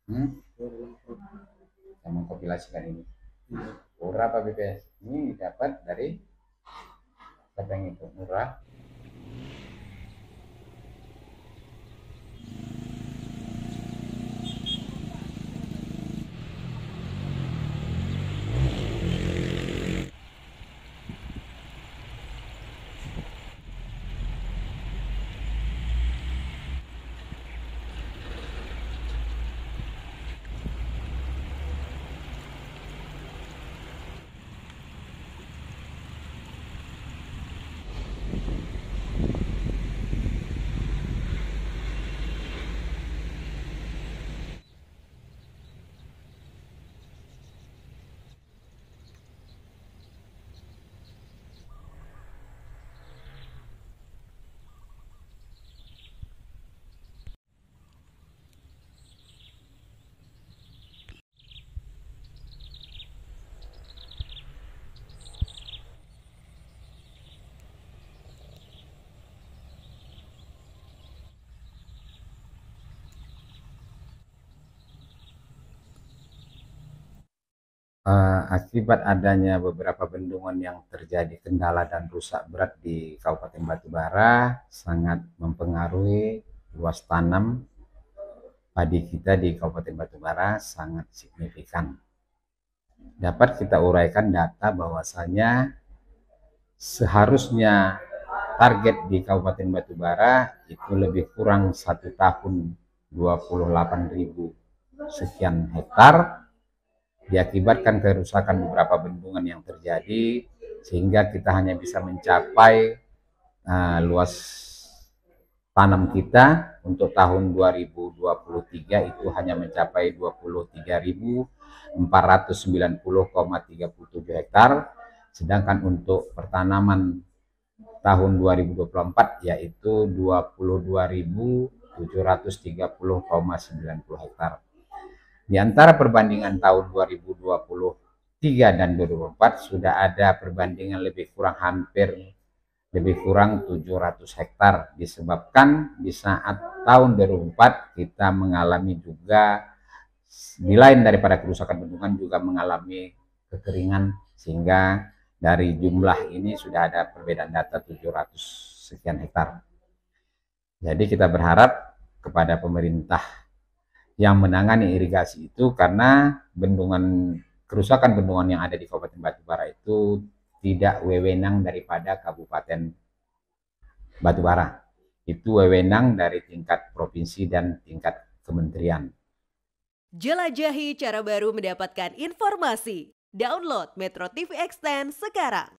Hmm? Yang mengkompilasikan ini. Berapa BPS? Ini dapat dari siapa yang itu? Murah. Akibat adanya beberapa bendungan yang terjadi kendala dan rusak berat di Kabupaten Batubara sangat mempengaruhi luas tanam padi kita di Kabupaten Batubara sangat signifikan. Dapat kita uraikan data bahwasanya seharusnya target di Kabupaten Batubara itu lebih kurang 1 tahun 28.000 sekian hektar, diakibatkan kerusakan beberapa bendungan yang terjadi sehingga kita hanya bisa mencapai luas tanam kita untuk tahun 2023 itu hanya mencapai 23.490,37 hektar, sedangkan untuk pertanaman tahun 2024 yaitu 22.730,90 hektar. Di antara perbandingan tahun 2023 dan 2024 sudah ada perbandingan lebih kurang 700 hektar, disebabkan di saat tahun 2004 kita mengalami juga di lain daripada kerusakan bendungan juga mengalami kekeringan, sehingga dari jumlah ini sudah ada perbedaan data 700 sekian hektar. Jadi kita berharap kepada pemerintah yang menangani irigasi itu, karena kerusakan bendungan yang ada di Kabupaten Batubara itu tidak wewenang daripada Kabupaten Batubara. Itu wewenang dari tingkat provinsi dan tingkat kementerian. Jelajahi cara baru mendapatkan informasi. Download Metro TV Extend sekarang.